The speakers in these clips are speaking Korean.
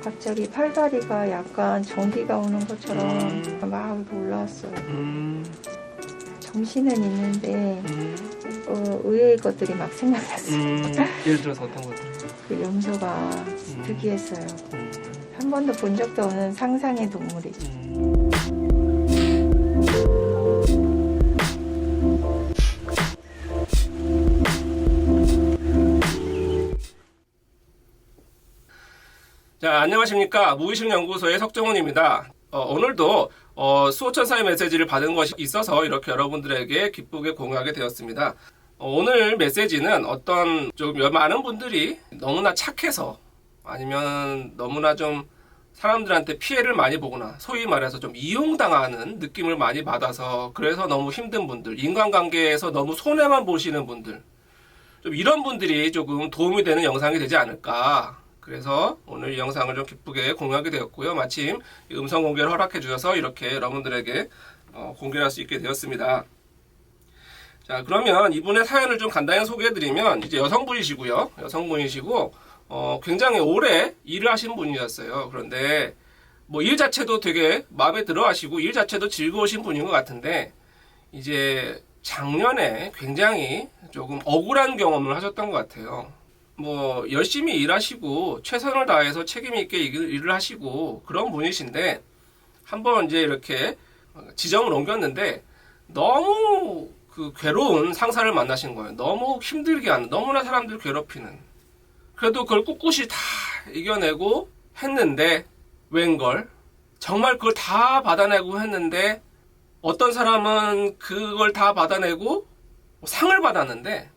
갑자기 팔다리가 약간 전기가 오는 것처럼 막 올라왔어요. 정신은 있는데 의외의 것들이 막 생각났어요. 예를 들어서 어떤 것들? 그 염소가 특이했어요. 한 번도 본 적도 없는 상상의 동물이죠. 자, 안녕하십니까. 무의식연구소의 석정훈입니다. 오늘도 수호천사의 메시지를 받은 것이 있어서 이렇게 여러분들에게 기쁘게 공유하게 되었습니다. 오늘 메시지는 어떤 좀 많은 분들이 너무나 착해서 아니면 너무나 좀 사람들한테 피해를 많이 보거나 소위 말해서 좀 이용당하는 느낌을 많이 받아서 그래서 너무 힘든 분들, 인간관계에서 너무 손해만 보시는 분들, 좀 이런 분들이 조금 도움이 되는 영상이 되지 않을까. 그래서 오늘 이 영상을 좀 기쁘게 공유하게 되었고요. 마침 음성 공개를 허락해 주셔서 이렇게 여러분들에게 공개를 할 수 있게 되었습니다. 자, 그러면 이분의 사연을 좀 간단히 소개해드리면 이제 여성분이시고요. 여성분이시고 굉장히 오래 일을 하신 분이었어요. 그런데 뭐 일 자체도 되게 마음에 들어 하시고 일 자체도 즐거우신 분인 것 같은데 이제 작년에 굉장히 조금 억울한 경험을 하셨던 것 같아요. 뭐 열심히 일하시고 최선을 다해서 책임 있게 일을 하시고 그런 분이신데 한번 이제 이렇게 지점을 옮겼는데 너무 그 괴로운 상사를 만나신 거예요. 너무 힘들게 하는, 너무나 사람들 괴롭히는. 그래도 그걸 꿋꿋이 다 이겨내고 했는데 웬걸 정말 그걸 다 받아내고 했는데 어떤 사람은 그걸 다 받아내고 상을 받았는데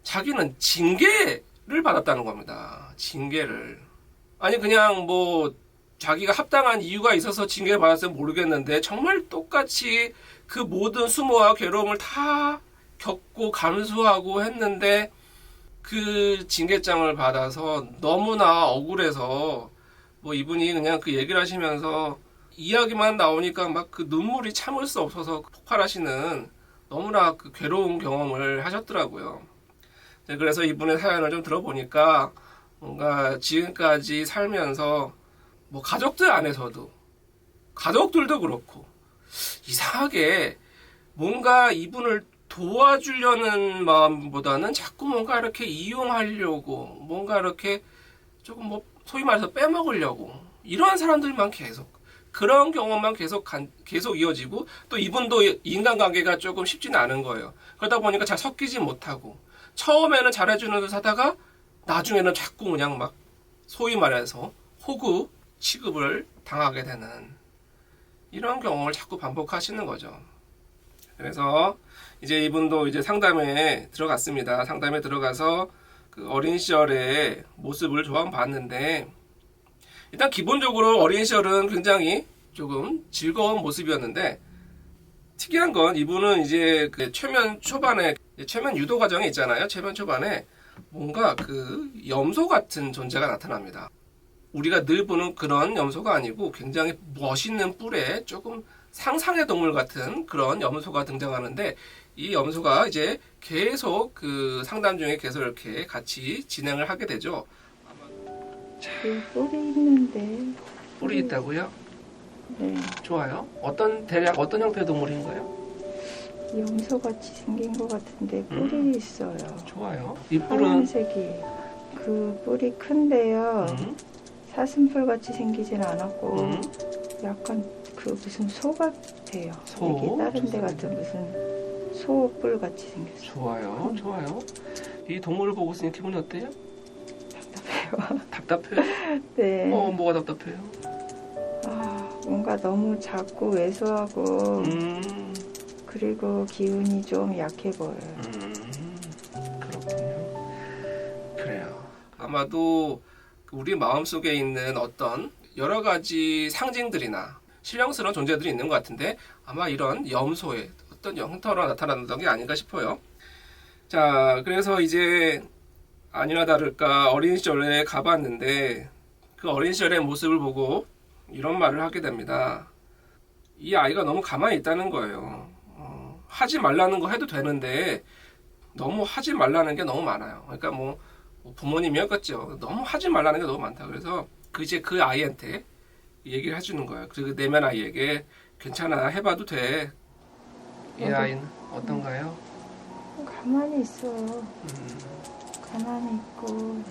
자기는 징계를 받았다는 겁니다. 징계를. 아니 그냥 뭐 자기가 합당한 이유가 있어서 징계를 받았으면 모르겠는데 정말 똑같이 그 모든 수모와 괴로움을 다 겪고 감수하고 했는데 그 징계장을 받아서 너무나 억울해서 뭐 이분이 그냥 그 얘기를 하시면서 이야기만 나오니까 막 그 눈물이 참을 수 없어서 폭발하시는 너무나 그 괴로운 경험을 하셨더라고요. 그래서 이분의 사연을 좀 들어보니까 뭔가 지금까지 살면서 뭐 가족들 안에서도 가족들도 그렇고 이상하게 뭔가 이분을 도와주려는 마음보다는 자꾸 뭔가 이렇게 이용하려고 뭔가 이렇게 조금 뭐 소위 말해서 빼먹으려고 이런 사람들만 계속 그런 경험만 계속 이어지고 또 이분도 인간관계가 조금 쉽지는 않은 거예요. 그러다 보니까 잘 섞이지 못하고 처음에는 잘해주는 듯 하다가 나중에는 자꾸 그냥 막 소위 말해서 호구 취급을 당하게 되는 이런 경험을 자꾸 반복하시는 거죠. 그래서 이제 이분도 이제 상담에 들어갔습니다. 상담에 들어가서 그 어린 시절의 모습을 조금 봤는데 일단 기본적으로 어린 시절은 굉장히 조금 즐거운 모습이었는데 특이한 건 이분은 이제 그 최면 초반에 최면 유도 과정이 있잖아요. 최면 초반에 뭔가 그 염소 같은 존재가 나타납니다. 우리가 늘 보는 그런 염소가 아니고 굉장히 멋있는 뿔에 조금 상상의 동물 같은 그런 염소가 등장하는데 이 염소가 이제 계속 그 상담 중에 계속 이렇게 같이 진행을 하게 되죠. 그 뿔이 있는데. 뿔이 있다고요? 네. 좋아요. 대략 어떤 형태의 동물인가요? 염소같이 생긴 것 같은데 뿔이 있어요. 좋아요. 이 뿔은 하얀색이. 그 뿔이 큰데요. 사슴뿔 같이 생기진 않았고 약간 그 무슨 소 같아요. 소? 이게 다른 데 같은 무슨 소뿔 같이 생겼어요. 좋아요. 좋아요. 이 동물을 보고 있으니 기분이 어때요? 답답해요. 답답해요? 네. 뭐가 답답해요? 뭔가 너무 작고 왜소하고 그리고 기운이 좀 약해 보여요. 그렇군요. 그래요. 아마도 우리 마음속에 있는 어떤 여러 가지 상징들이나 신령스러운 존재들이 있는 것 같은데 아마 이런 염소의 어떤 형태로 나타났던 게 아닌가 싶어요. 자, 그래서 이제 아니나 다를까 어린 시절에 가봤는데 그 어린 시절의 모습을 보고 이런 말을 하게 됩니다. 이 아이가 너무 가만히 있다는 거예요. 하지 말라는 거 해도 되는데 너무 하지 말라는 게 너무 많아요. 그러니까 뭐 부모님이었겠죠. 너무 하지 말라는 게 너무 많다. 그래서 이제 그 아이한테 얘기를 해주는 거예요. 그리고 내면 아이에게 괜찮아, 해봐도 돼. 이 아이는 어떤가요? 가만히 있어. 가만히 있고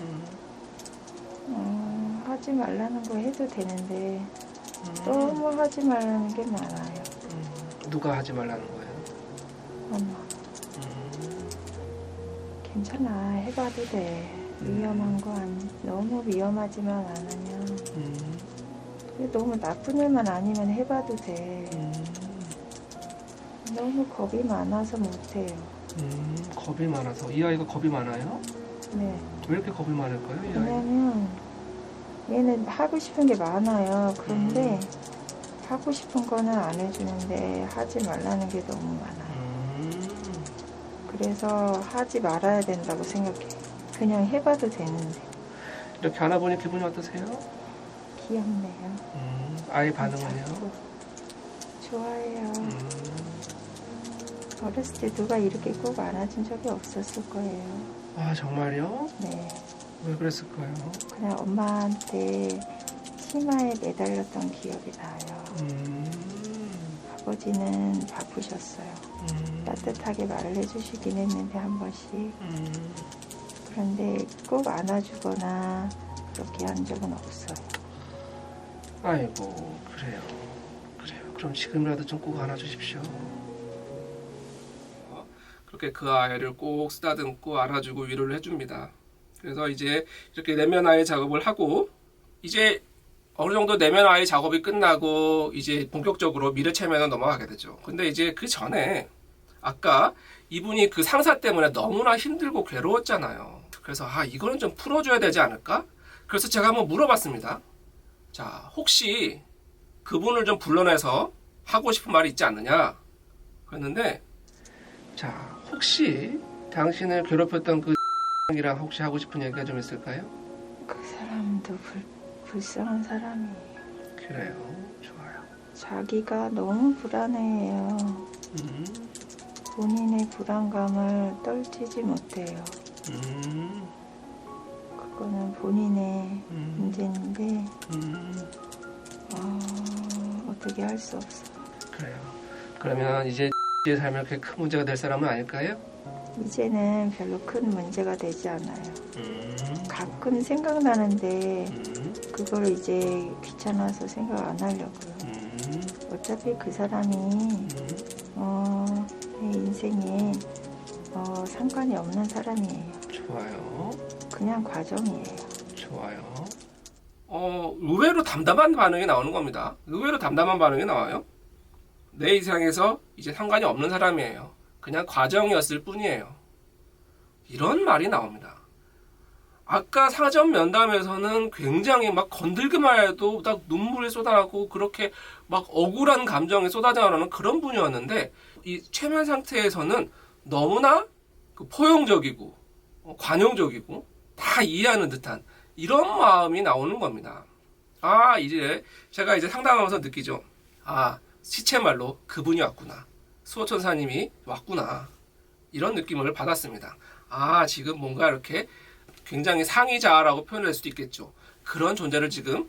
하지 말라는 거 해도 되는데 너무 하지 말라는 게 많아요. 누가 하지 말라는 거예요? 엄마. 괜찮아, 해봐도 돼. 위험한 거 아니. 너무 위험하지만 않으면. 너무 나쁜 일만 아니면 해봐도 돼. 너무 겁이 많아서 못해요. 겁이 많아서. 이 아이가 겁이 많아요? 네. 왜 이렇게 겁이 많을까요? 이 아이? 왜냐면 얘는 하고 싶은 게 많아요. 그런데 하고 싶은 거는 안 해주는데 하지 말라는 게 너무 많아요. 그래서 하지 말아야 된다고 생각해요. 그냥 해봐도 되는데. 이렇게 안아보니 기분이 어떠세요? 귀엽네요. 아이 반응은요? 자꾸 좋아해요. 어렸을 때 누가 이렇게 꼭 안아준 적이 없었을 거예요. 아, 정말요? 네. 왜 그랬을까요? 그냥 엄마한테 치마에 매달렸던 기억이 나요. 아버지는 바쁘셨어요. 따뜻하게 말을 해주시긴 했는데 한 번씩. 그런데 꼭 안아주거나 그렇게 한 적은 없어요. 아이고, 그래요. 그럼 지금이라도 좀 꼭 안아주십시오. 그렇게 그 아이를 꼭 쓰다듬고 안아주고 위로를 해줍니다. 그래서 이제 이렇게 내면 아이 작업을 하고, 이제 어느 정도 내면 아이 작업이 끝나고 이제 본격적으로 미래 체면에 넘어가게 되죠. 근데 이제 그 전에 아까 이분이 그 상사 때문에 너무나 힘들고 괴로웠잖아요. 그래서 이거는 좀 풀어줘야 되지 않을까? 그래서 제가 한번 물어봤습니다. 자, 혹시 그분을 좀 불러내서 하고 싶은 말이 있지 않느냐? 그랬는데, 자, 혹시 당신을 괴롭혔던 그 이랑 혹시 하고 싶은 얘기가 좀 있을까요? 그 사람도 불쌍한 사람이에요. 그래요. 좋아요. 자기가 너무 불안해해요. 본인의 불안감을 떨치지 못해요. 그거는 본인의 문제인데 어떻게 할 수 없어요. 그래요. 그러면 이제 의 삶에 그렇게 큰 문제가 될 사람은 아닐까요? 이제는 별로 큰 문제가 되지 않아요. 가끔 생각나는데 그걸 이제 귀찮아서 생각 안 하려고요. 어차피 그 사람이 내 인생에 상관이 없는 사람이에요. 좋아요. 그냥 과정이에요. 좋아요. 의외로 담담한 반응이 나오는 겁니다. 의외로 담담한 반응이 나와요. 내 인생에서 이제 상관이 없는 사람이에요. 그냥 과정이었을 뿐이에요. 이런 말이 나옵니다. 아까 사전 면담에서는 굉장히 막 건들기만 해도 딱 눈물이 쏟아나고 그렇게 막 억울한 감정이 쏟아져나오는 그런 분이었는데, 이 최면 상태에서는 너무나 포용적이고 관용적이고 다 이해하는 듯한 이런 마음이 나오는 겁니다. 이제 제가 이제 상담하면서 느끼죠. 시체말로 그분이 왔구나. 수호천사님이 왔구나. 이런 느낌을 받았습니다. 지금 뭔가 이렇게 굉장히 상의자라고 표현할 수도 있겠죠. 그런 존재를 지금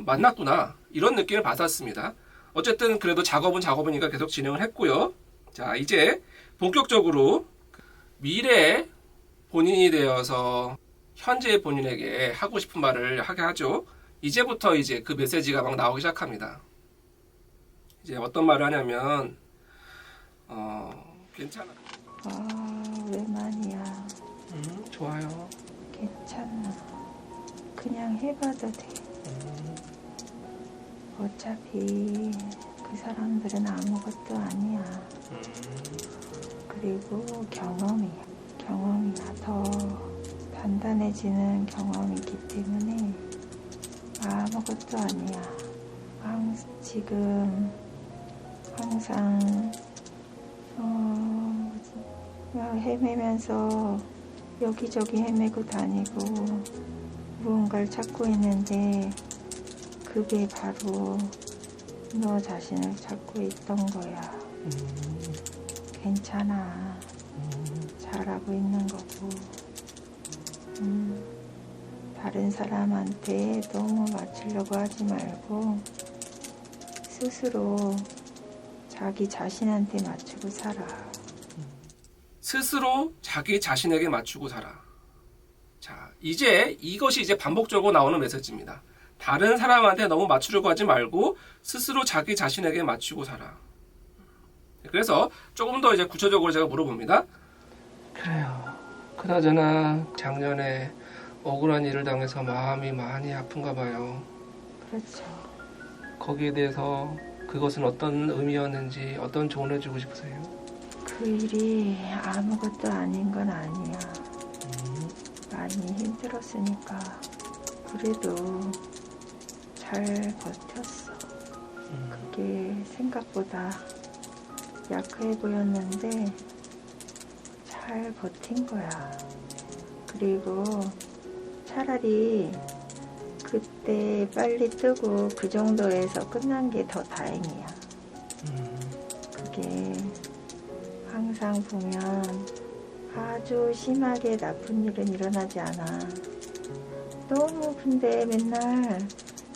만났구나. 이런 느낌을 받았습니다. 어쨌든 그래도 작업이니까 계속 진행을 했고요. 자, 이제 본격적으로 미래의 본인이 되어서 현재의 본인에게 하고 싶은 말을 하게 하죠. 이제부터 이제 그 메시지가 막 나오기 시작합니다. 이제 어떤 말을 하냐면, 괜찮아. 오랜만이야. 좋아요. 괜찮아. 그냥 해봐도 돼. 어차피 그 사람들은 아무것도 아니야. 그리고 경험이야. 더 단단해지는 경험이기 때문에 아무것도 아니야. 지금 항상 헤매면서 여기저기 헤매고 다니고 무언가를 찾고 있는데 그게 바로 너 자신을 찾고 있던 거야. 괜찮아. 잘하고 있는 거고 다른 사람한테 너무 맞추려고 하지 말고 스스로 자기 자신한테 맞추고 살아. 스스로 자기 자신에게 맞추고 살아. 자, 이것이 이제 반복적으로 나오는 메시지입니다. 다른 사람한테 너무 맞추려고 하지 말고 스스로 자기 자신에게 맞추고 살아. 그래서 조금 더 이제 구체적으로 제가 물어봅니다. 그래요. 그나저나 작년에 억울한 일을 당해서 마음이 많이 아픈가 봐요. 그렇죠. 거기에 대해서 그것은 어떤 의미였는지 어떤 조언을 주고 싶으세요? 그 일이 아무것도 아닌 건 아니야. 많이 힘들었으니까 그래도 잘 버텼어. 그게 생각보다 약해 보였는데 잘 버틴 거야. 그리고 차라리 그때 빨리 뜨고 그 정도에서 끝난 게 더 다행이야. 그게 항상 보면 아주 심하게 나쁜 일은 일어나지 않아. 너무 근데 맨날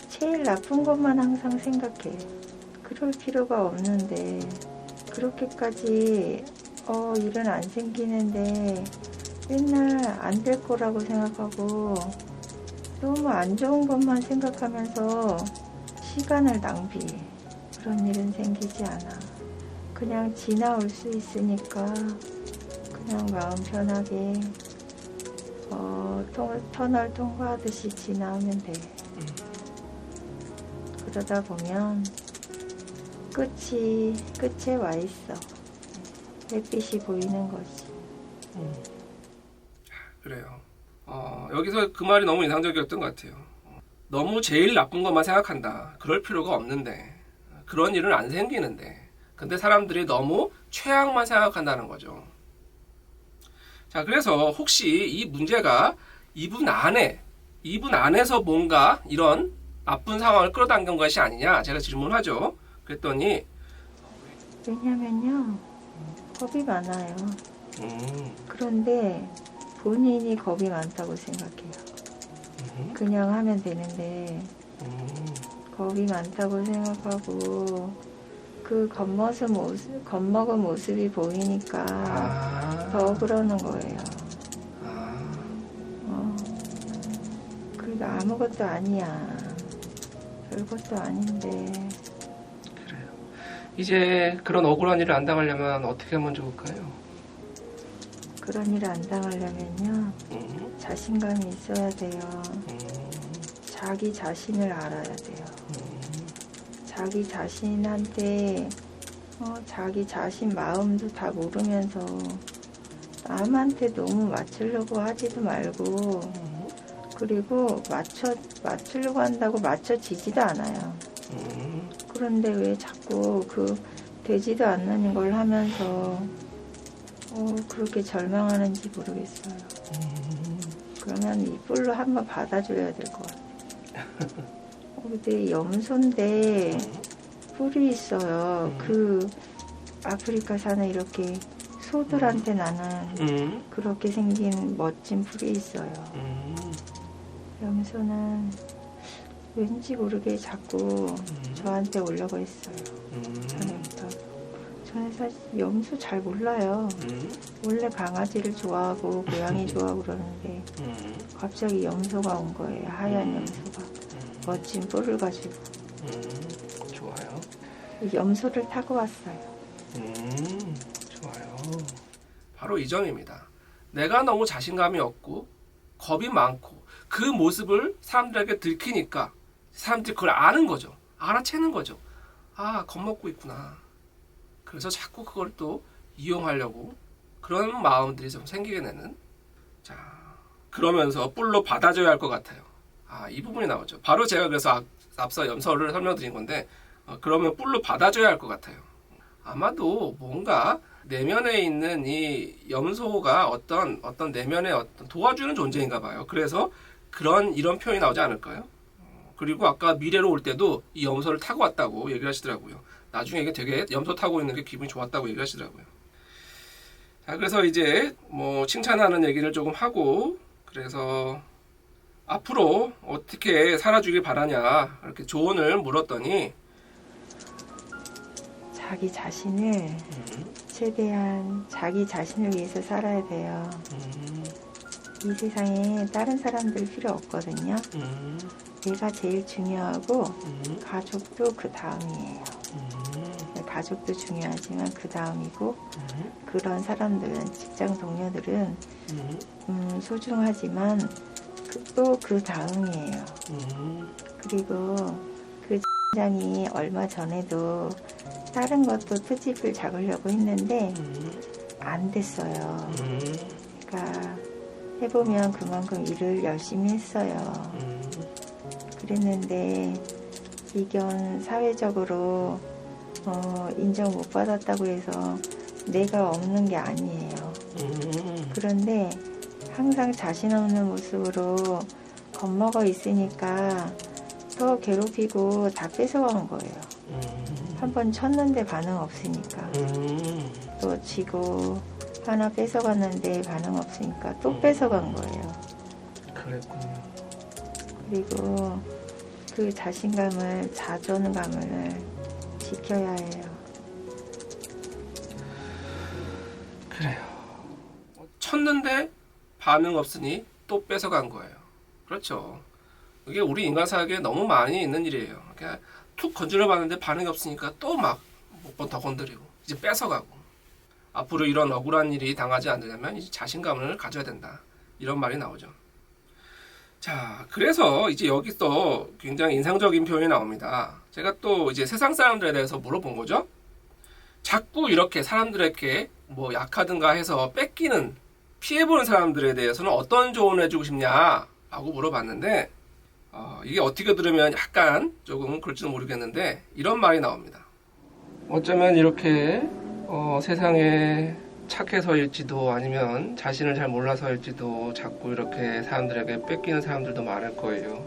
제일 나쁜 것만 항상 생각해. 그럴 필요가 없는데 그렇게까지 일은 안 생기는데 맨날 안 될 거라고 생각하고 너무 안 좋은 것만 생각하면서 시간을 낭비해. 그런 일은 생기지 않아. 그냥 지나올 수 있으니까 그냥 마음 편하게 터널 통과하듯이 지나오면 돼. 그러다 보면 끝에 와 있어. 햇빛이 보이는 거지. 그래요. 여기서 그 말이 너무 인상적이었던 것 같아요. 너무 제일 나쁜 것만 생각한다. 그럴 필요가 없는데. 그런 일은 안 생기는데. 근데 사람들이 너무 최악만 생각한다는 거죠. 자, 그래서 혹시 이 문제가 이분 안에서 뭔가 이런 나쁜 상황을 끌어당긴 것이 아니냐 제가 질문하죠. 그랬더니 왜냐면요, 겁이 많아요. 그런데 본인이 겁이 많다고 생각해요. 그냥 하면 되는데 겁이 많다고 생각하고 그 겁먹은 모습이 보이니까 더 그러는 거예요. 그게 아무것도 아니야. 별것도 아닌데. 그래요. 이제 그런 억울한 일을 안 당하려면 어떻게 하면 좋을까요? 그런 일을 안 당하려면요, 자신감이 있어야 돼요. 자기 자신을 알아야 돼요. 자기 자신한테 자기 자신 마음도 다 모르면서 남한테 너무 맞추려고 하지도 말고, 그리고 맞추려고 한다고 맞춰지지도 않아요. 그런데 왜 자꾸 되지도 않는 걸 하면서 그렇게 절망하는지 모르겠어요. 그러면 이 뿔로 한번 받아줘야 될 것 같아요. 근데 염소인데 뿔이 있어요. 그 아프리카 사는 이렇게 소들한테 나는 그렇게 생긴 멋진 뿔이 있어요. 염소는 왠지 모르게 자꾸 저한테 오려고 했어요. 전에부터. 저는 사실 염소 잘 몰라요. 원래 강아지를 좋아하고 고양이 좋아하고 그러는데 갑자기 염소가 온 거예요. 하얀 염소가. 멋진 뿔을 가지고. 좋아요. 이 염소를 타고 왔어요. 좋아요. 바로 이 점입니다. 내가 너무 자신감이 없고 겁이 많고 그 모습을 사람들에게 들키니까 사람들이 그걸 아는 거죠. 알아채는 거죠. 아, 겁먹고 있구나. 그래서 자꾸 그걸 또 이용하려고 그런 마음들이 좀 생기게 되는. 자, 그러면서 뿔로 받아줘야 할 것 같아요. 이 부분이 나오죠. 바로 제가 그래서 앞서 염소를 설명드린 건데, 그러면 뿔로 받아줘야 할 것 같아요. 아마도 뭔가 내면에 있는 이 염소가 어떤 내면의 어떤 도와주는 존재인가 봐요. 그래서 이런 표현이 나오지 않을까요? 그리고 아까 미래로 올 때도 이 염소를 타고 왔다고 얘기를 하시더라고요. 나중에 이게 되게 염소 타고 있는 게 기분이 좋았다고 얘기를 하시더라고요. 자, 그래서 이제 뭐 칭찬하는 얘기를 조금 하고, 그래서 앞으로 어떻게 살아주길 바라냐 이렇게 조언을 물었더니 자기 자신을 최대한 자기 자신을 위해서 살아야 돼요. 이 세상에 다른 사람들 필요 없거든요. 내가 제일 중요하고 가족도 그 다음이에요. 가족도 중요하지만 그 다음이고 그런 사람들은 직장 동료들은 소중하지만 또 그 다음이에요. 그리고 그 장이 얼마 전에도 다른 것도 트집을 잡으려고 했는데 안 됐어요. 그러니까 해보면 그만큼 일을 열심히 했어요. 그랬는데 이견 사회적으로 인정 못 받았다고 해서 내가 없는 게 아니에요. 그런데 항상 자신 없는 모습으로 겁먹어 있으니까 더 괴롭히고 다 뺏어간 거예요. 한번 쳤는데 반응 없으니까 또 지고 하나 뺏어갔는데 반응 없으니까 또 뺏어간 거예요. 그랬군요. 그리고 그 자신감을, 자존감을 지켜야 해요. 그래요. 쳤는데 반응 없으니 또 뺏어간 거예요. 그렇죠. 이게 우리 인간사회에 너무 많이 있는 일이에요. 그냥 툭 건드려 봤는데 반응이 없으니까 또 막 몇 번 더 건드리고 이제 뺏어가고. 앞으로 이런 억울한 일이 당하지 않으려면 이제 자신감을 가져야 된다. 이런 말이 나오죠. 자, 그래서 이제 여기서 굉장히 인상적인 표현이 나옵니다. 제가 또 이제 세상 사람들에 대해서 물어본 거죠. 자꾸 이렇게 사람들에게 뭐 약하든가 해서 뺏기는, 피해보는 사람들에 대해서는 어떤 조언을 해주고 싶냐라고 물어봤는데 이게 어떻게 들으면 약간 조금 그럴지도 모르겠는데 이런 말이 나옵니다. 어쩌면 이렇게 세상에 착해서일지도 아니면 자신을 잘 몰라서일지도 자꾸 이렇게 사람들에게 뺏기는 사람들도 많을 거예요.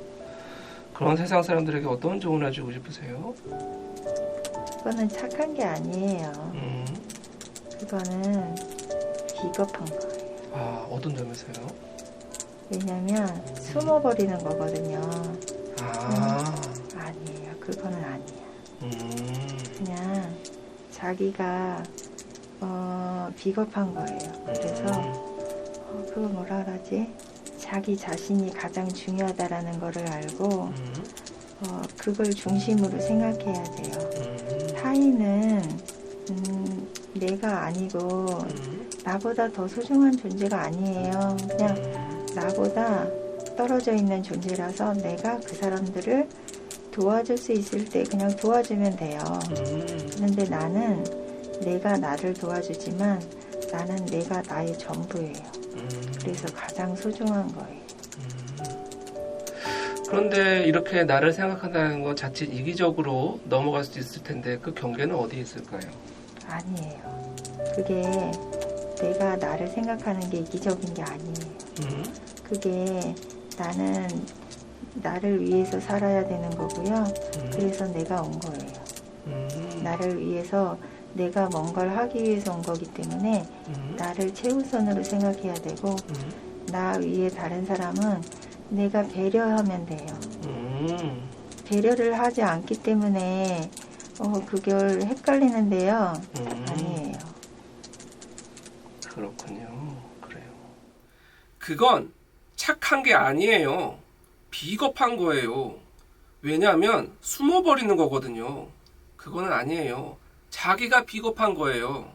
그런 세상 사람들에게 어떤 조언을 해주고 싶으세요? 그거는 착한 게 아니에요. 그거는 비겁한 거예요. 아, 어떤 점에서요? 왜냐면 숨어버리는 거거든요. 아니에요. 그거는 아니야. 그냥 자기가 비겁한 거예요. 그래서 그거 뭐라 그러지? 자기 자신이 가장 중요하다라는 거를 알고 그걸 중심으로 생각해야 돼요. 타인은 내가 아니고 나보다 더 소중한 존재가 아니에요. 그냥 나보다 떨어져 있는 존재라서 내가 그 사람들을 도와줄 수 있을 때 그냥 도와주면 돼요. 그런데 나는 내가 나를 도와주지만 나는 내가 나의 전부예요. 그래서 가장 소중한 거예요. 그런데 이렇게 나를 생각한다는 건 자칫 이기적으로 넘어갈 수도 있을 텐데 그 경계는 어디에 있을까요? 아니에요. 그게 내가 나를 생각하는 게 이기적인 게 아니에요. 그게 나는 나를 위해서 살아야 되는 거고요. 그래서 내가 온 거예요. 나를 위해서 내가 뭔가를 하기 위해서 온 거기 때문에 나를 최우선으로 생각해야 되고 나 위에 다른 사람은 내가 배려하면 돼요. 배려를 하지 않기 때문에 그걸 헷갈리는데요. 아니에요. 그렇군요. 그래요. 그건 착한 게 아니에요. 비겁한 거예요. 왜냐하면 숨어버리는 거거든요. 그거는 아니에요. 자기가 비겁한 거예요.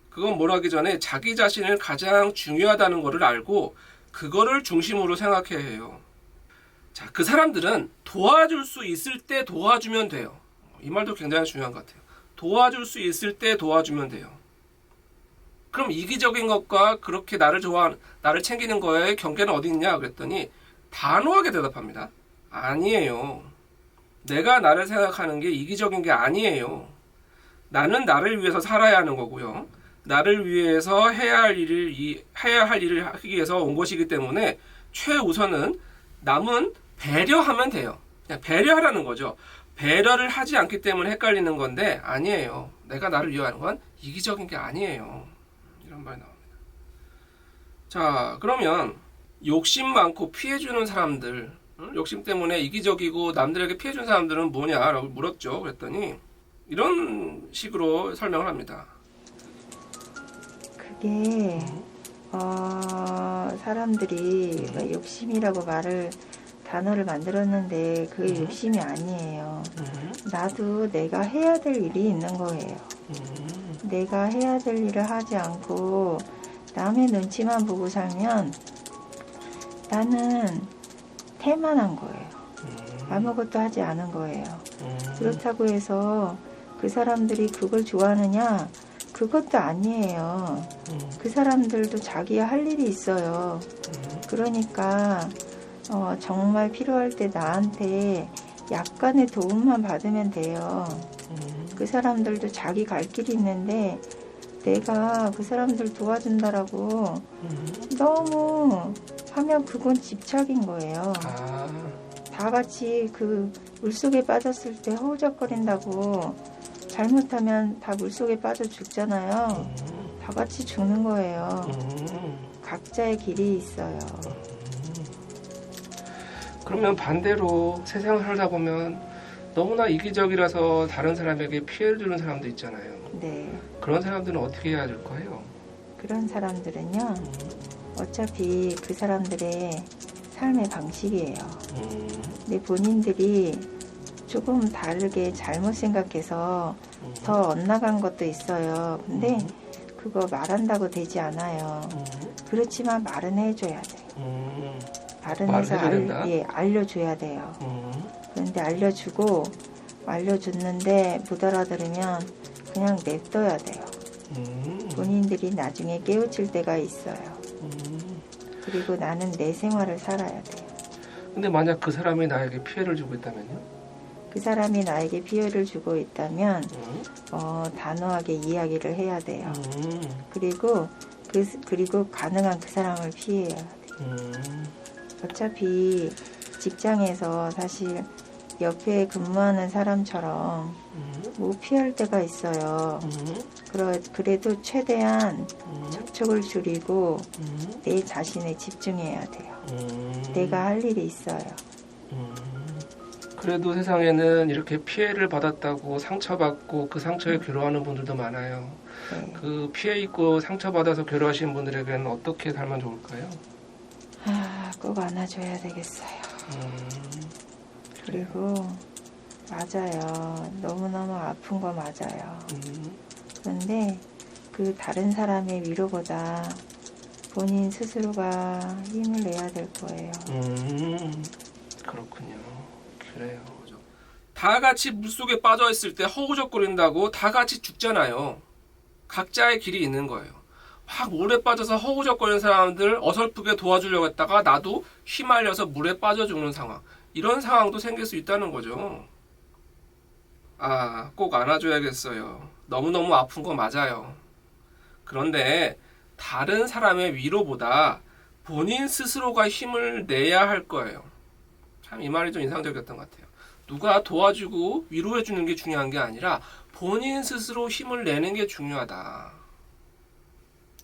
그건 뭘 하기 전에 자기 자신을 가장 중요하다는 거를 알고 그거를 중심으로 생각해야 해요. 자, 그 사람들은 도와줄 수 있을 때 도와주면 돼요. 이 말도 굉장히 중요한 것 같아요. 도와줄 수 있을 때 도와주면 돼요. 그럼 이기적인 것과 그렇게 나를 챙기는 거에 경계는 어디 있냐 그랬더니 단호하게 대답합니다. 아니에요. 내가 나를 생각하는 게 이기적인 게 아니에요. 나는 나를 위해서 살아야 하는 거고요. 나를 위해서 해야 할 일을 하기 위해서 온 것이기 때문에 최우선은 남은 배려하면 돼요. 그냥 배려하라는 거죠. 배려를 하지 않기 때문에 헷갈리는 건데 아니에요. 내가 나를 위하는 건 이기적인 게 아니에요. 이런 말이 나옵니다. 자, 그러면 욕심 많고 피해주는 사람들, 욕심 때문에 이기적이고 남들에게 피해주는 사람들은 뭐냐라고 물었죠. 그랬더니 이런 식으로 설명을 합니다. 그게 사람들이 욕심이라고 단어를 만들었는데 그게 욕심이 아니에요. 나도 내가 해야 될 일이 있는 거예요. 내가 해야 될 일을 하지 않고 남의 눈치만 보고 살면 나는 태만한 거예요. 아무것도 하지 않은 거예요. 그렇다고 해서 그 사람들이 그걸 좋아하느냐? 그것도 아니에요. 그 사람들도 자기가 할 일이 있어요. 그러니까 정말 필요할 때 나한테 약간의 도움만 받으면 돼요. 그 사람들도 자기 갈 길이 있는데 내가 그 사람들 도와준다라고 너무 하면 그건 집착인 거예요. 다 같이 그 물속에 빠졌을 때 허우적거린다고 잘못하면 다 물속에 빠져 죽잖아요. 다 같이 죽는 거예요. 각자의 길이 있어요. 그러면 반대로 세상을 살다 보면 너무나 이기적이라서 다른 사람에게 피해를 주는 사람도 있잖아요. 네. 그런 사람들은 어떻게 해야 될까요? 그런 사람들은요. 어차피 그 사람들의 삶의 방식이에요. 근데 본인들이 조금 다르게 잘못 생각해서 더 엇나간 것도 있어요. 근데 그거 말한다고 되지 않아요. 그렇지만 말은 해줘야 돼요. 말은 해서 알려줘야 돼요. 그런데 알려줬는데 못 알아들으면 그냥 냅둬야 돼요. 본인들이 나중에 깨우칠 때가 있어요. 그리고 나는 내 생활을 살아야 돼요. 근데 만약 그 사람이 나에게 피해를 주고 있다면요? 그 사람이 나에게 피해를 주고 있다면 단호하게 이야기를 해야 돼요. 그리고 가능한 그 사람을 피해야 돼요. 어차피 직장에서 사실 옆에 근무하는 사람처럼 못 피할 때가 있어요. 그래도 최대한 접촉을 줄이고 내 자신에 집중해야 돼요. 내가 할 일이 있어요. 그래도 세상에는 이렇게 피해를 받았다고 상처받고 그 상처에 괴로워하는 분들도 많아요. 네. 그 피해 입고 상처받아서 괴로워하시는 분들에게는 어떻게 살면 좋을까요? 꼭 안아줘야 되겠어요. 그리고 맞아요. 너무너무 아픈 거 맞아요. 그런데 그 다른 사람의 위로보다 본인 스스로가 힘을 내야 될 거예요. 그렇군요. 그래요. 다 같이 물속에 빠져 있을 때 허우적거린다고 다 같이 죽잖아요. 각자의 길이 있는 거예요. 확 물에 빠져서 허우적거리는 사람들 어설프게 도와주려고 했다가 나도 휘말려서 물에 빠져 죽는 상황. 이런 상황도 생길 수 있다는 거죠. 꼭 안아줘야겠어요. 너무너무 아픈 거 맞아요. 그런데 다른 사람의 위로보다 본인 스스로가 힘을 내야 할 거예요. 참 이 말이 좀 인상적이었던 것 같아요. 누가 도와주고 위로해주는 게 중요한 게 아니라 본인 스스로 힘을 내는 게 중요하다.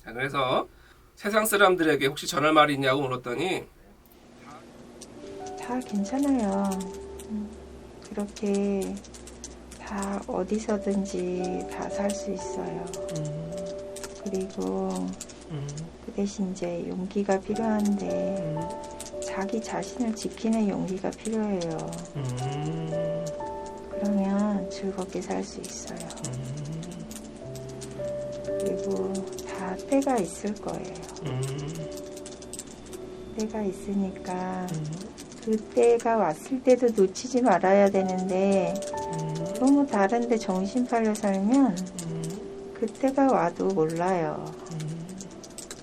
자, 그래서 세상 사람들에게 혹시 전할 말이 있냐고 물었더니 다 괜찮아요. 그렇게 다 어디서든지 다 살 수 있어요. 그리고 그 대신 이제 용기가 필요한데 자기 자신을 지키는 용기가 필요해요. 그러면 즐겁게 살 수 있어요. 그리고 다 때가 있을 거예요. 때가 있으니까 그 때가 왔을 때도 놓치지 말아야 되는데 너무 다른데 정신 팔려 살면 그 때가 와도 몰라요.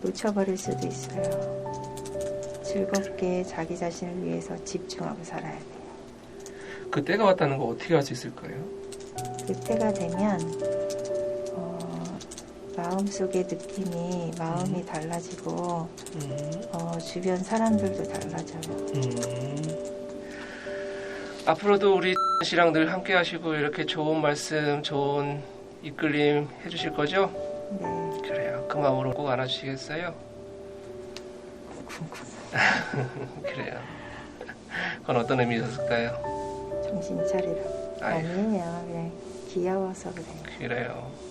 놓쳐버릴 수도 있어요. 즐겁게 자기 자신을 위해서 집중하고 살아야 돼요. 그 때가 왔다는 거 어떻게 알 수 있을까요? 그 때가 되면 마음속의 느낌이 마음이 달라지고 주변 사람들도 달라져요. 앞으로도 우리 씨랑 늘 함께 하시고 이렇게 좋은 말씀, 좋은 이끌림 해주실 거죠? 네. 그래요. 그 마음으로 꼭 안아주시겠어요? 궁금해요. 그래요. 그건 어떤 의미였을까요? 정신 차리라. 아유. 아니에요. 그냥 귀여워서 그래요. 그래요.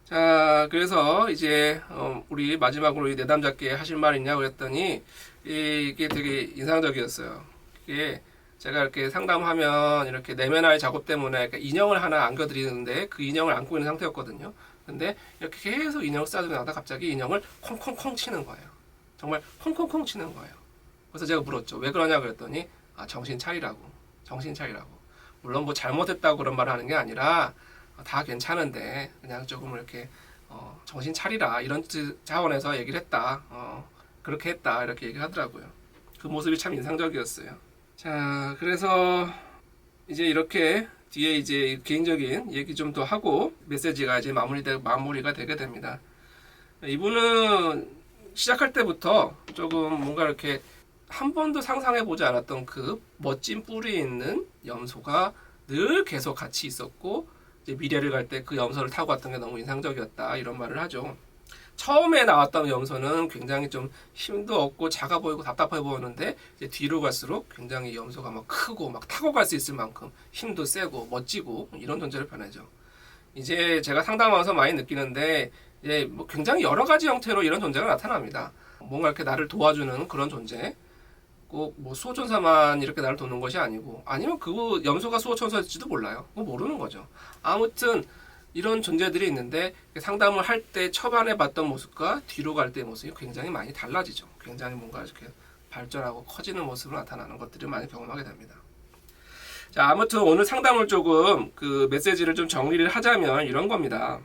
자, 그래서 이제 우리 마지막으로 이 내담잡기 하실 말 있냐고 그랬더니 이게 되게 인상적이었어요. 이게 제가 이렇게 상담하면 이렇게 내면화의 작업 때문에 인형을 하나 안겨드리는데 그 인형을 안고 있는 상태였거든요. 근데 이렇게 계속 인형을 쌓아주고 나다 갑자기 인형을 콩콩콩 치는 거예요. 정말 콩콩콩 치는 거예요. 그래서 제가 물었죠. 왜 그러냐고 그랬더니 정신 차리라고. 정신 차리라고. 물론 뭐 잘못했다고 그런 말을 하는 게 아니라 다 괜찮은데 그냥 조금 이렇게 정신 차리라 이런 차원에서 얘기를 했다. 그렇게 했다 이렇게 얘기하더라고요. 그 모습이 참 인상적이었어요. 자, 그래서 이제 이렇게 뒤에 이제 개인적인 얘기 좀 더 하고 메시지가 이제 마무리가 되게 됩니다. 이분은 시작할 때부터 조금 뭔가 이렇게 한 번도 상상해보지 않았던 그 멋진 뿔이 있는 염소가 늘 계속 같이 있었고 이제 미래를 갈 때 그 염소를 타고 갔던 게 너무 인상적이었다 이런 말을 하죠. 처음에 나왔던 염소는 굉장히 좀 힘도 없고 작아 보이고 답답해 보였는데 이제 뒤로 갈수록 굉장히 염소가 막 크고 막 타고 갈 수 있을 만큼 힘도 세고 멋지고 이런 존재로 변하죠. 이제 제가 상담하면서 많이 느끼는데 이제 뭐 굉장히 여러 가지 형태로 이런 존재가 나타납니다. 뭔가 이렇게 나를 도와주는 그런 존재. 꼭 뭐 수호천사만 이렇게 나를 도는 것이 아니고 아니면 그 염소가 수호천사일지도 몰라요. 그거 모르는 거죠. 아무튼 이런 존재들이 있는데 상담을 할 때 초반에 봤던 모습과 뒤로 갈 때의 모습이 굉장히 많이 달라지죠. 굉장히 뭔가 이렇게 발전하고 커지는 모습으로 나타나는 것들을 많이 경험하게 됩니다. 자, 아무튼 오늘 상담을 조금 그 메시지를 좀 정리를 하자면 이런 겁니다.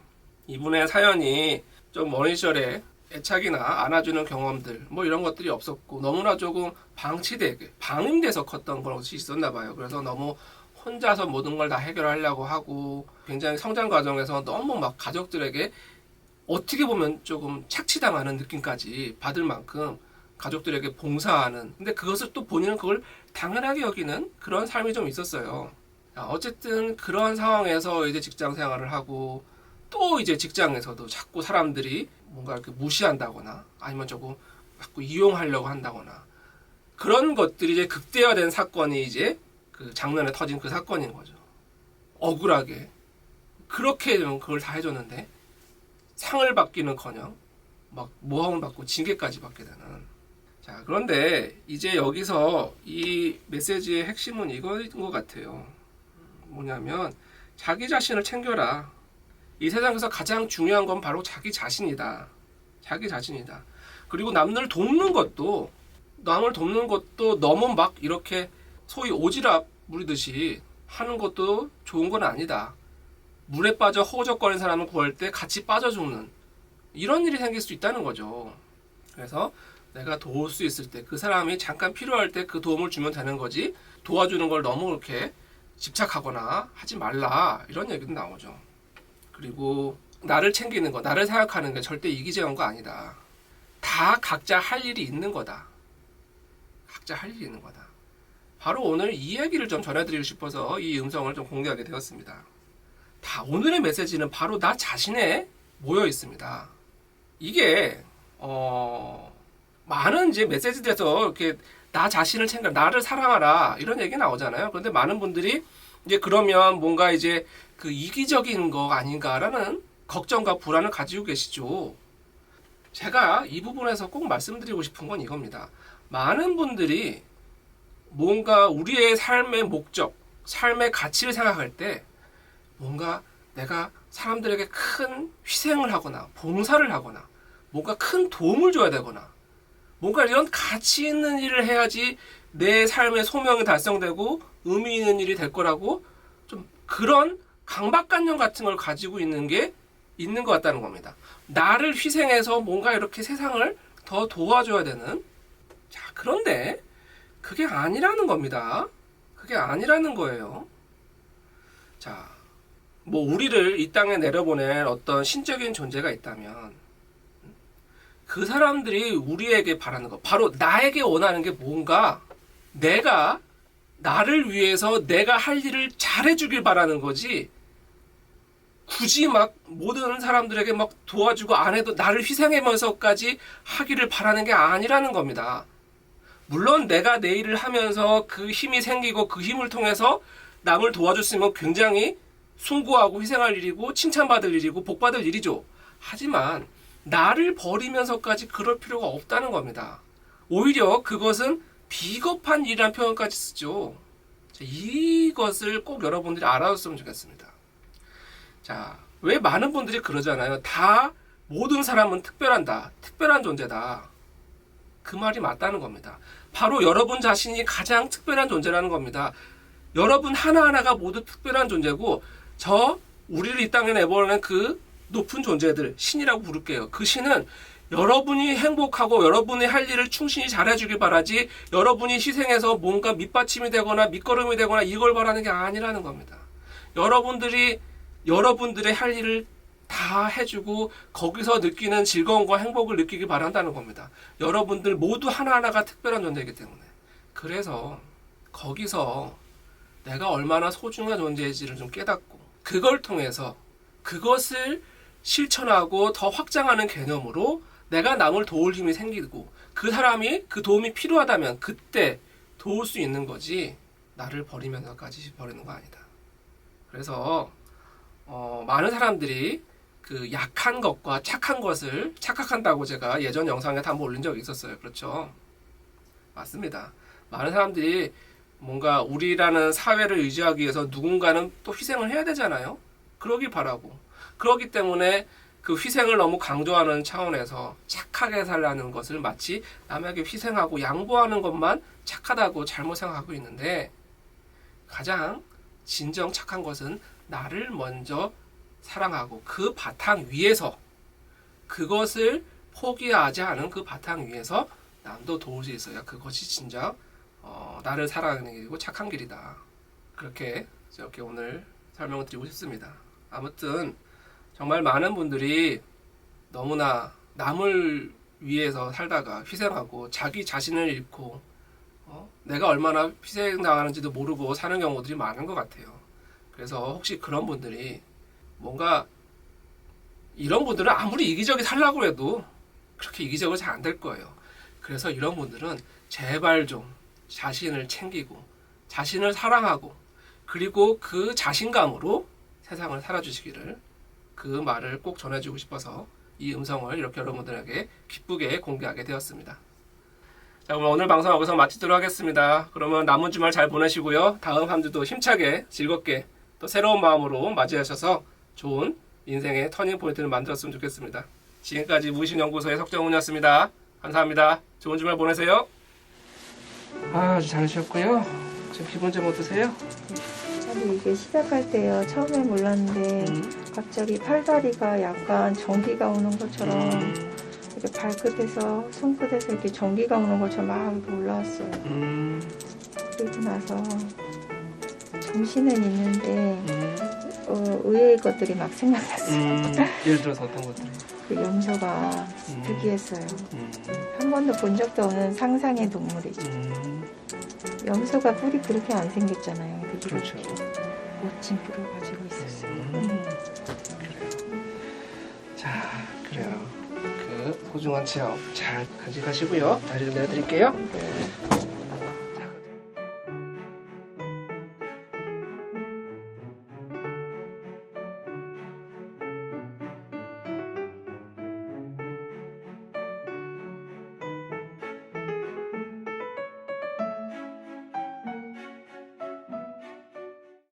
이분의 사연이 좀 어린 시절에 애착이나 안아주는 경험들 뭐 이런 것들이 없었고 너무나 조금 방치되게 방임돼서 컸던 것이 있었나 봐요. 그래서 너무 혼자서 모든 걸 다 해결하려고 하고 굉장히 성장 과정에서 너무 막 가족들에게 어떻게 보면 조금 착취당하는 느낌까지 받을 만큼 가족들에게 봉사하는 근데 그것을 또 본인은 그걸 당연하게 여기는 그런 삶이 좀 있었어요. 어쨌든 그런 상황에서 이제 직장 생활을 하고 또 이제 직장에서도 자꾸 사람들이 뭔가 이렇게 무시한다거나 아니면 조금 자꾸 이용하려고 한다거나 그런 것들이 이제 극대화된 사건이 이제 그 작년에 터진 그 사건인 거죠. 억울하게 그렇게 그걸 다 해줬는데 상을 받기는커녕 막 모함을 받고 징계까지 받게 되는. 자, 그런데 이제 여기서 이 메시지의 핵심은 이거인 것 같아요. 뭐냐면 자기 자신을 챙겨라. 이 세상에서 가장 중요한 건 바로 자기 자신이다. 자기 자신이다. 그리고 남을 돕는 것도 너무 막 이렇게 소위 오지랖 부리듯이 하는 것도 좋은 건 아니다. 물에 빠져 허우적거리는 사람을 구할 때 같이 빠져 죽는 이런 일이 생길 수 있다는 거죠. 그래서 내가 도울 수 있을 때 그 사람이 잠깐 필요할 때 그 도움을 주면 되는 거지 도와주는 걸 너무 이렇게 집착하거나 하지 말라 이런 얘기도 나오죠. 그리고 나를 챙기는 거, 나를 생각하는 게 절대 이기적인 거 아니다. 다 각자 할 일이 있는 거다. 각자 할 일이 있는 거다. 바로 오늘 이 얘기를 좀 전해드리고 싶어서 이 음성을 좀 공개하게 되었습니다. 다 오늘의 메시지는 바로 나 자신에 모여 있습니다. 이게 많은 이제 메시지들에서 이렇게 나 자신을 챙겨, 나를 사랑하라 이런 얘기 나오잖아요. 그런데 많은 분들이 이제 그러면 뭔가 이제 그 이기적인 거 아닌가라는 걱정과 불안을 가지고 계시죠. 제가 이 부분에서 꼭 말씀드리고 싶은 건 이겁니다. 많은 분들이 뭔가 우리의 삶의 목적, 삶의 가치를 생각할 때 뭔가 내가 사람들에게 큰 희생을 하거나 봉사를 하거나 뭔가 큰 도움을 줘야 되거나 뭔가 이런 가치 있는 일을 해야지 내 삶의 소명이 달성되고 의미 있는 일이 될 거라고 좀 그런 강박관념 같은 걸 가지고 있는 게 있는 것 같다는 겁니다. 나를 희생해서 뭔가 이렇게 세상을 더 도와줘야 되는. 자, 그런데 그게 아니라는 겁니다. 그게 아니라는 거예요. 자, 뭐 우리를 이 땅에 내려보낸 어떤 신적인 존재가 있다면 그 사람들이 우리에게 바라는 거, 바로 나에게 원하는 게 뭔가 내가 나를 위해서 내가 할 일을 잘해주길 바라는 거지 굳이 막 모든 사람들에게 막 도와주고 안 해도 나를 희생하면서까지 하기를 바라는 게 아니라는 겁니다. 물론 내가 내 일을 하면서 그 힘이 생기고 그 힘을 통해서 남을 도와줬으면 굉장히 숭고하고 희생할 일이고 칭찬받을 일이고 복받을 일이죠. 하지만 나를 버리면서까지 그럴 필요가 없다는 겁니다. 오히려 그것은 비겁한 일이라는 표현까지 쓰죠. 이것을 꼭 여러분들이 알아줬으면 좋겠습니다. 자, 왜 많은 분들이 그러잖아요. 다 모든 사람은 특별한다. 특별한 존재다. 그 말이 맞다는 겁니다. 바로 여러분 자신이 가장 특별한 존재라는 겁니다. 여러분 하나하나가 모두 특별한 존재고 우리를 이 땅에 내보내는 그 높은 존재들, 신이라고 부를게요. 그 신은 여러분이 행복하고 여러분이 할 일을 충실히 잘해주길 바라지 여러분이 희생해서 뭔가 밑받침이 되거나 밑거름이 되거나 이걸 바라는 게 아니라는 겁니다. 여러분들의 할 일을 다 해주고 거기서 느끼는 즐거움과 행복을 느끼길 바란다는 겁니다. 여러분들 모두 하나하나가 특별한 존재이기 때문에. 그래서 거기서 내가 얼마나 소중한 존재인지를 좀 깨닫고 그걸 통해서 그것을 실천하고 더 확장하는 개념으로 내가 남을 도울 힘이 생기고 그 사람이 그 도움이 필요하다면 그때 도울 수 있는 거지 나를 버리면서까지 버리는 거 아니다. 그래서 많은 사람들이 그 약한 것과 착한 것을 착각한다고 제가 예전 영상에 한번 올린 적이 있었어요. 그렇죠? 맞습니다. 많은 사람들이 뭔가 우리라는 사회를 유지하기 위해서 누군가는 또 희생을 해야 되잖아요. 그러길 바라고. 그렇기 때문에 그 희생을 너무 강조하는 차원에서 착하게 살라는 것을 마치 남에게 희생하고 양보하는 것만 착하다고 잘못 생각하고 있는데 가장 진정 착한 것은 나를 먼저 사랑하고 그 바탕 위에서 그것을 포기하지 않은 그 바탕 위에서 남도 도울 수 있어야 그것이 진짜 나를 사랑하는 길이고 착한 길이다. 그렇게 오늘 설명을 드리고 싶습니다. 아무튼 정말 많은 분들이 너무나 남을 위해서 살다가 희생하고 자기 자신을 잃고 내가 얼마나 희생당하는지도 모르고 사는 경우들이 많은 것 같아요. 그래서 혹시 그런 분들이 뭔가 이런 분들은 아무리 이기적이 살라고 해도 그렇게 이기적으로 잘 안 될 거예요. 그래서 이런 분들은 제발 좀 자신을 챙기고 자신을 사랑하고 그리고 그 자신감으로 세상을 살아주시기를 그 말을 꼭 전해주고 싶어서 이 음성을 이렇게 여러분들에게 기쁘게 공개하게 되었습니다. 자, 그럼 오늘 방송 여기서 마치도록 하겠습니다. 그러면 남은 주말 잘 보내시고요. 다음 한 주도 힘차게 즐겁게 또 새로운 마음으로 맞이하셔서 좋은 인생의 터닝 포인트를 만들었으면 좋겠습니다. 지금까지 무의식연구소의 석정훈이었습니다. 감사합니다. 좋은 주말 보내세요. 아주 잘하셨고요. 지금 기분 좀 어떠세요? 아니 이게 시작할 때요. 처음에 몰랐는데 갑자기 팔다리가 약간 전기가 오는 것처럼 이렇게 발끝에서 손끝에서 이렇게 전기가 오는 것처럼 막 이렇게 올라왔어요. 그리고 나서 정신은 있는데 의외의 것들이 막 생각났어요. 예를 들어서 어떤 것들이? 그 염소가 특이했어요. 한 번도 본 적도 없는 상상의 동물이죠. 염소가 뿔이 그렇게 안 생겼잖아요. 그렇죠. 멋진 뿔을 가지고 있었어요. 그래요. 자, 그래요. 그 소중한 체험 잘 간직하시고요. 다리 좀 내려드릴게요. 네.